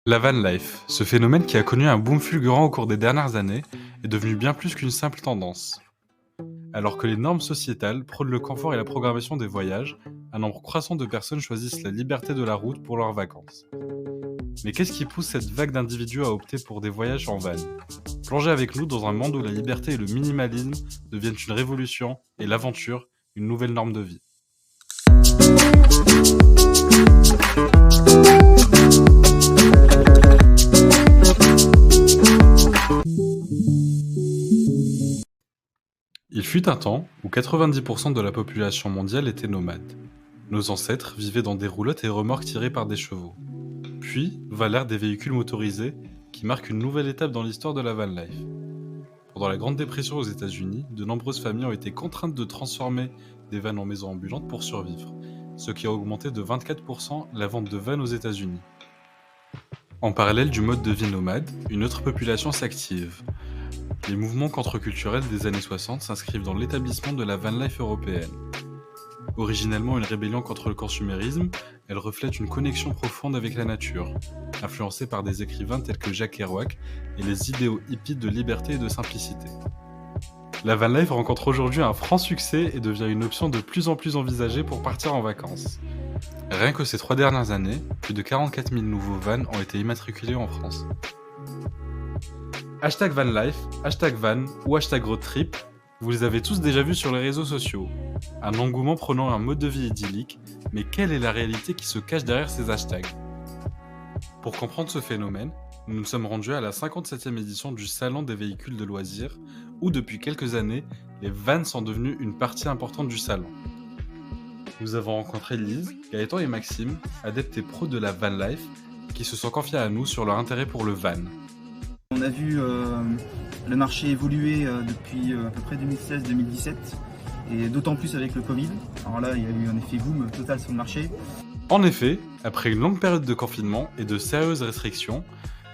La van life, ce phénomène qui a connu un boom fulgurant au cours des dernières années, est devenu bien plus qu'une simple tendance. Alors que les normes sociétales prônent le confort et la programmation des voyages, un nombre croissant de personnes choisissent la liberté de la route pour leurs vacances. Mais qu'est-ce qui pousse cette vague d'individus à opter pour des voyages en van? Plongez avec nous dans un monde où la liberté et le minimalisme deviennent une révolution et l'aventure une nouvelle norme de vie. Il fut un temps où 90% de la population mondiale était nomade. Nos ancêtres vivaient dans des roulottes et remorques tirées par des chevaux. Puis va l'ère des véhicules motorisés qui marque une nouvelle étape dans l'histoire de la van life. Pendant la Grande Dépression aux États-Unis, de nombreuses familles ont été contraintes de transformer des vannes en maisons ambulantes pour survivre, ce qui a augmenté de 24% la vente de vannes aux États-Unis. En parallèle du mode de vie nomade, une autre population s'active. Les mouvements contre-culturels des années 60 s'inscrivent dans l'établissement de la van life européenne. Originellement une rébellion contre le consumérisme, elle reflète une connexion profonde avec la nature, influencée par des écrivains tels que Jack Kerouac et les idéaux hippies de liberté et de simplicité. La van life rencontre aujourd'hui un franc succès et devient une option de plus en plus envisagée pour partir en vacances. Rien que ces 3 dernières années, plus de 44 000 nouveaux vans ont été immatriculés en France. Hashtag vanlife, hashtag van ou hashtag roadtrip, vous les avez tous déjà vus sur les réseaux sociaux. Un engouement prônant un mode de vie idyllique, mais quelle est la réalité qui se cache derrière ces hashtags? Pour comprendre ce phénomène, nous nous sommes rendus à la 57e édition du Salon des véhicules de loisirs, où depuis quelques années, les vans sont devenus une partie importante du salon. Nous avons rencontré Lise, Gaëtan et Maxime, adeptes et pros de la van life, qui se sont confiés à nous sur leur intérêt pour le van. On a vu le marché évoluer depuis à peu près 2016-2017 et d'autant plus avec le Covid. Alors là, il y a eu un effet boom total sur le marché. En effet, après une longue période de confinement et de sérieuses restrictions,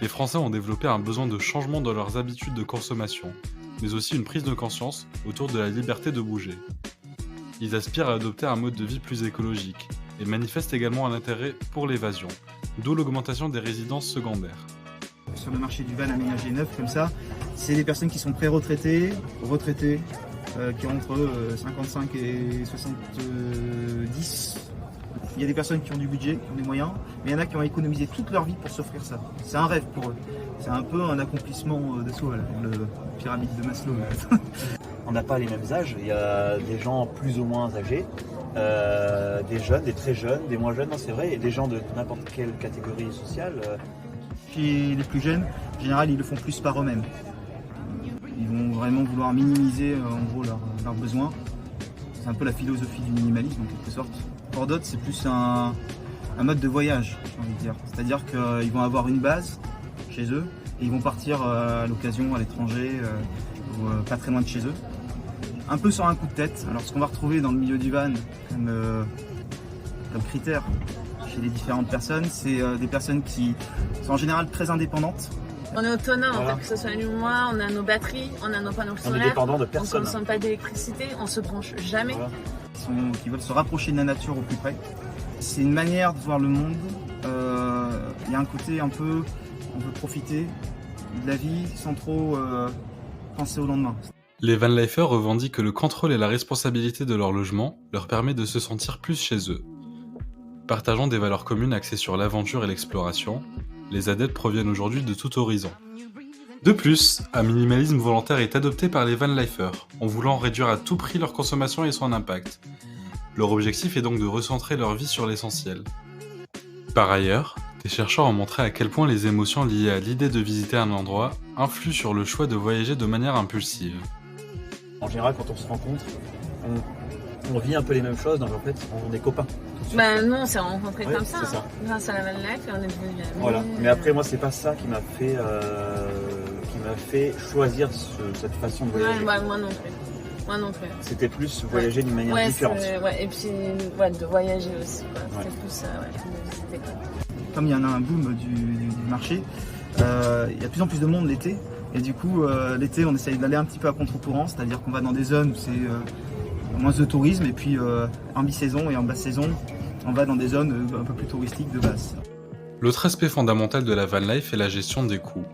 les Français ont développé un besoin de changement dans leurs habitudes de consommation, mais aussi une prise de conscience autour de la liberté de bouger. Ils aspirent à adopter un mode de vie plus écologique et manifestent également un intérêt pour l'évasion, d'où l'augmentation des résidences secondaires. Sur le marché du van aménagé neuf comme ça, c'est des personnes qui sont pré-retraitées, retraitées, qui ont entre 55 et 70. Il y a des personnes qui ont du budget, qui ont des moyens, mais il y en a qui ont économisé toute leur vie pour s'offrir ça. C'est un rêve pour eux. C'est un peu un accomplissement de soi, la pyramide de Maslow. On n'a pas les mêmes âges, il y a des gens plus ou moins âgés, des jeunes, des très jeunes, des moins jeunes, non c'est vrai, et des gens de n'importe quelle catégorie sociale. Chez les plus jeunes, en général, ils le font plus par eux-mêmes. Ils vont vraiment vouloir minimiser en gros leurs besoins. C'est un peu la philosophie du minimalisme en quelque sorte. Pour d'autres, c'est plus un mode de voyage, j'ai envie de dire. C'est-à-dire qu'ils vont avoir une base chez eux et ils vont partir à l'occasion à l'étranger ou pas très loin de chez eux. Un peu sur un coup de tête. Alors ce qu'on va retrouver dans le milieu du van comme critère chez les différentes personnes, c'est des personnes qui sont en général très indépendantes. On est autonome, Voilà. en fait, que ce soit lui ou moi, on a nos batteries, on a nos panneaux On est solaires, dépendant de on ne personne. consomme pas d'électricité, on se branche jamais. Voilà. Qui veulent se rapprocher de la nature au plus près. C'est une manière de voir le monde. Il y a un côté un peu, on veut profiter de la vie sans trop penser au lendemain. Les vanlifers revendiquent que le contrôle et la responsabilité de leur logement leur permet de se sentir plus chez eux. Partageant des valeurs communes axées sur l'aventure et l'exploration, les adeptes proviennent aujourd'hui de tout horizon. De plus, un minimalisme volontaire est adopté par les vanlifers, en voulant réduire à tout prix leur consommation et son impact. Leur objectif est donc de recentrer leur vie sur l'essentiel. Par ailleurs, des chercheurs ont montré à quel point les émotions liées à l'idée de visiter un endroit influent sur le choix de voyager de manière impulsive. En général, quand on se rencontre, on vit un peu les mêmes choses, donc en fait, on est copains. tout de suite. Bah nous on s'est rencontrés Ouais, comme ça, c'est ça. grâce à la van life et on est devenus amis. Voilà. Mais après, moi, c'est pas ça qui m'a fait choisir cette façon de voyager. Ouais, bah, moi non plus. Moi non plus. C'était plus voyager d'une manière Ouais, différente. ouais, et puis de voyager aussi. Quoi. Ouais. C'était plus de visiter, quoi. Comme il y en a un boom du marché, il y a de plus en plus de monde l'été. Et du coup, l'été, on essaye d'aller un petit peu à contre-courant, c'est-à-dire qu'on va dans des zones où c'est moins de tourisme, et puis en mi-saison et en basse saison, on va dans des zones un peu plus touristiques de base. L'autre aspect fondamental de la van life est la gestion des coûts.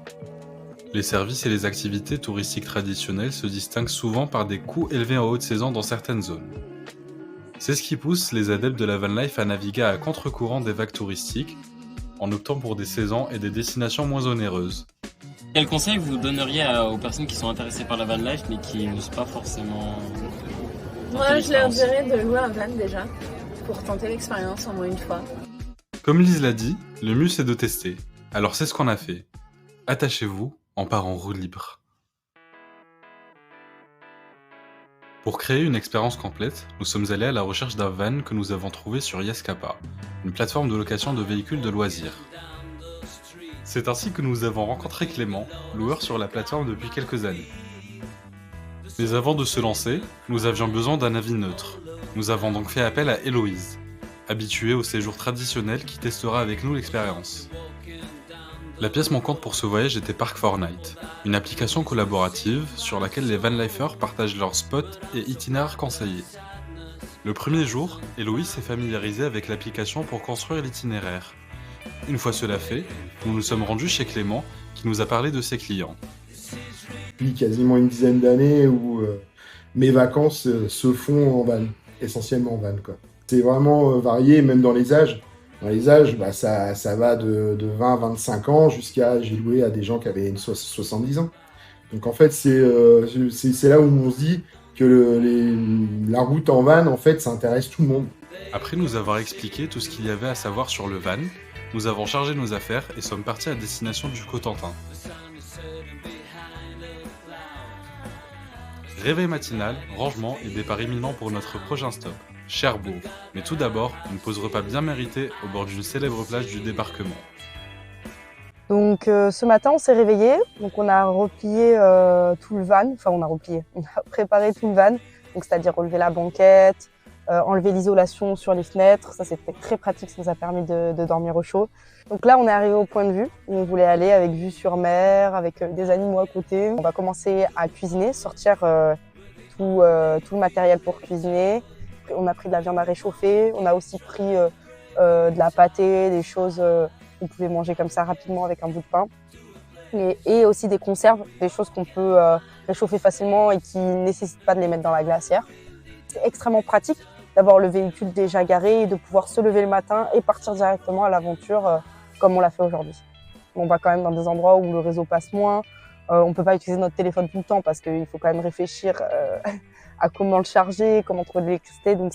Les services et les activités touristiques traditionnelles se distinguent souvent par des coûts élevés en haute saison dans certaines zones. C'est ce qui pousse les adeptes de la van life à naviguer à contre-courant des vagues touristiques, en optant pour des saisons et des destinations moins onéreuses. Quel conseil vous donneriez aux personnes qui sont intéressées par la van life mais qui n'osent pas forcément Moi, je leur dirais de louer un van déjà, pour tenter l'expérience au moins une fois. Comme Lise l'a dit, le mieux c'est de tester. Alors c'est ce qu'on a fait. Attachez-vous, on part en roue libre. Pour créer une expérience complète, nous sommes allés à la recherche d'un van que nous avons trouvé sur Yescapa, une plateforme de location de véhicules de loisirs. C'est ainsi que nous avons rencontré Clément, loueur sur la plateforme depuis quelques années. Mais avant de se lancer, nous avions besoin d'un avis neutre. Nous avons donc fait appel à Héloïse, habituée au séjour traditionnel qui testera avec nous l'expérience. La pièce manquante pour ce voyage était Park4Night, une application collaborative sur laquelle les vanlifers partagent leurs spots et itinéraires conseillés. Le premier jour, Héloïse s'est familiarisée avec l'application pour construire l'itinéraire. Une fois cela fait, nous nous sommes rendus chez Clément qui nous a parlé de ses clients. Depuis quasiment une dizaine d'années où mes vacances se font en van, essentiellement en van, quoi. C'est vraiment varié, même dans les âges. Dans les âges, ça va de 20 à 25 ans jusqu'à, j'ai loué à des gens qui avaient 70 ans. Donc en fait, c'est là où on se dit que la route en van, en fait, ça intéresse tout le monde. Après nous avoir expliqué tout ce qu'il y avait à savoir sur le van, nous avons chargé nos affaires et sommes partis à destination du Cotentin. Réveil matinal, rangement et départ imminent pour notre prochain stop, Cherbourg. Mais tout d'abord, une pause repas bien méritée au bord d'une célèbre plage du débarquement. Donc ce matin, on s'est réveillé, donc on a replié tout le van, on a préparé tout le van, donc c'est-à-dire relever la banquette, enlever l'isolation sur les fenêtres, ça c'était très pratique, ça nous a permis de dormir au chaud. Donc là, on est arrivé au point de vue où on voulait aller avec vue sur mer, avec des animaux à côté. On va commencer à cuisiner, sortir tout le matériel pour cuisiner. On a pris de la viande à réchauffer, on a aussi pris de la pâtée, des choses qu'on pouvait manger comme ça rapidement avec un bout de pain. Et aussi des conserves, des choses qu'on peut réchauffer facilement et qui ne nécessitent pas de les mettre dans la glacière. C'est extrêmement pratique d'avoir le véhicule déjà garé et de pouvoir se lever le matin et partir directement à l'aventure comme on l'a fait aujourd'hui. On va quand même dans des endroits où le réseau passe moins. On ne peut pas utiliser notre téléphone tout le temps parce qu'il faut quand même réfléchir à comment le charger, comment trouver de l'électricité. Donc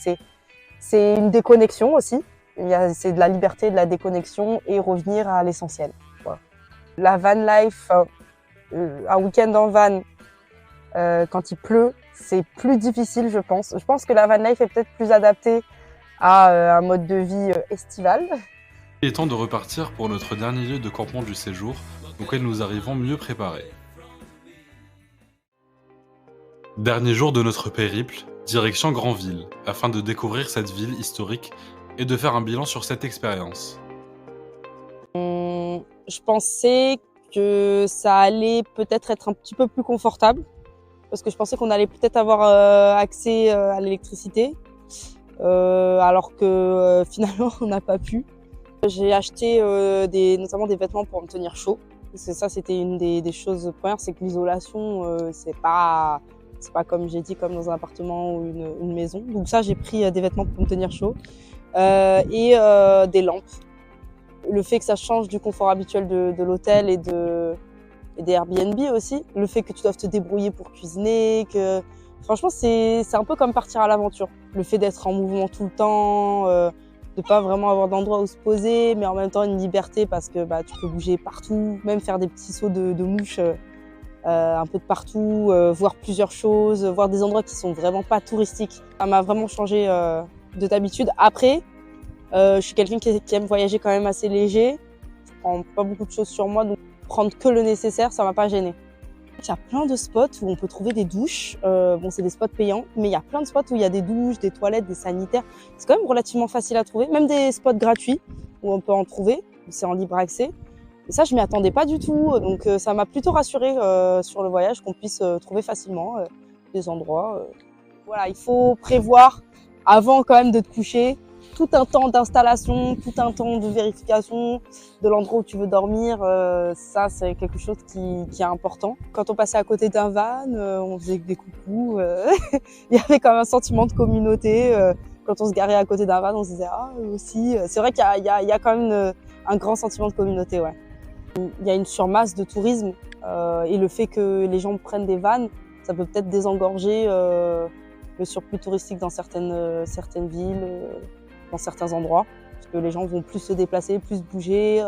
c'est une déconnexion aussi. C'est de la liberté, de la déconnexion et revenir à l'essentiel. Voilà. La van life, un week-end en van, quand il pleut, c'est plus difficile, je pense. Je pense que la van life est peut-être plus adaptée à un mode de vie estival. Il est temps de repartir pour notre dernier lieu de campement du séjour, auquel nous arrivons mieux préparés. Dernier jour de notre périple, direction Granville, afin de découvrir cette ville historique et de faire un bilan sur cette expérience. Je pensais que ça allait peut-être être un petit peu plus confortable, parce que je pensais qu'on allait peut-être avoir accès à l'électricité, alors que finalement on n'a pas pu. J'ai acheté notamment des vêtements pour me tenir chaud. Ça, c'était une des choses premières, c'est que l'isolation, c'est pas comme j'ai dit, comme dans un appartement ou une maison. Donc ça, j'ai pris des vêtements pour me tenir chaud et des lampes. Le fait que ça change du confort habituel de l'hôtel et des Airbnb aussi. Le fait que tu doives te débrouiller pour cuisiner, que franchement, c'est un peu comme partir à l'aventure. Le fait d'être en mouvement tout le temps, de pas vraiment avoir d'endroit où se poser, mais en même temps une liberté parce que tu peux bouger partout, même faire des petits sauts de mouches un peu de partout, voir plusieurs choses, voir des endroits qui sont vraiment pas touristiques. Ça m'a vraiment changé de d'habitude. Après, je suis quelqu'un qui aime voyager quand même assez léger. Je prends pas beaucoup de choses sur moi, donc prendre que le nécessaire, ça m'a pas gêné. Il y a plein de spots où on peut trouver des douches. Bon, c'est des spots payants, mais il y a plein de spots où il y a des douches, des toilettes, des sanitaires. C'est quand même relativement facile à trouver, même des spots gratuits où on peut en trouver. C'est en libre accès. Et ça, je m'y attendais pas du tout. Donc, ça m'a plutôt rassurée sur le voyage qu'on puisse trouver facilement des endroits. Voilà, il faut prévoir avant quand même de te coucher tout un temps d'installation, tout un temps de vérification de l'endroit où tu veux dormir. Ça, c'est quelque chose qui est important. Quand on passait à côté d'un van, on faisait des coucous. Il y avait quand même un sentiment de communauté. Quand on se garait à côté d'un van, on se disait « Ah, eux aussi ». C'est vrai qu'il y a quand même un grand sentiment de communauté, ouais. Il y a une surmasse de tourisme et le fait que les gens prennent des vannes, ça peut peut-être désengorger le surplus touristique dans certaines villes, dans certains endroits, parce que les gens vont plus se déplacer, plus bouger.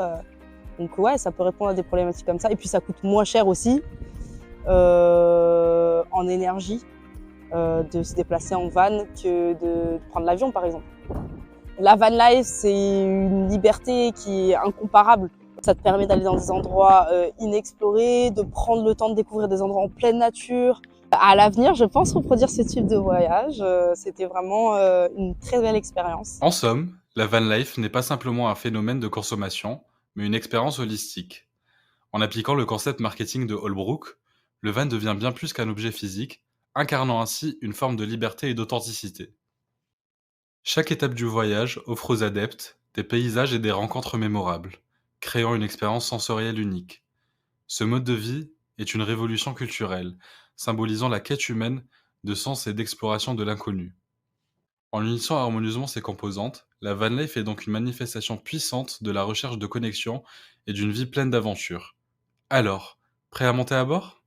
Donc ouais, ça peut répondre à des problématiques comme ça. Et puis ça coûte moins cher aussi en énergie de se déplacer en van que de prendre l'avion, par exemple. La van life, c'est une liberté qui est incomparable. Ça te permet d'aller dans des endroits inexplorés, de prendre le temps de découvrir des endroits en pleine nature. À l'avenir, je pense reproduire ce type de voyage. C'était vraiment une très belle expérience. En somme, la van life n'est pas simplement un phénomène de consommation, mais une expérience holistique. En appliquant le concept marketing de Holbrook, le van devient bien plus qu'un objet physique, incarnant ainsi une forme de liberté et d'authenticité. Chaque étape du voyage offre aux adeptes des paysages et des rencontres mémorables, créant une expérience sensorielle unique. Ce mode de vie est une révolution culturelle, symbolisant la quête humaine de sens et d'exploration de l'inconnu. En unissant harmonieusement ces composantes, la van life est donc une manifestation puissante de la recherche de connexion et d'une vie pleine d'aventures. Alors, prêt à monter à bord ?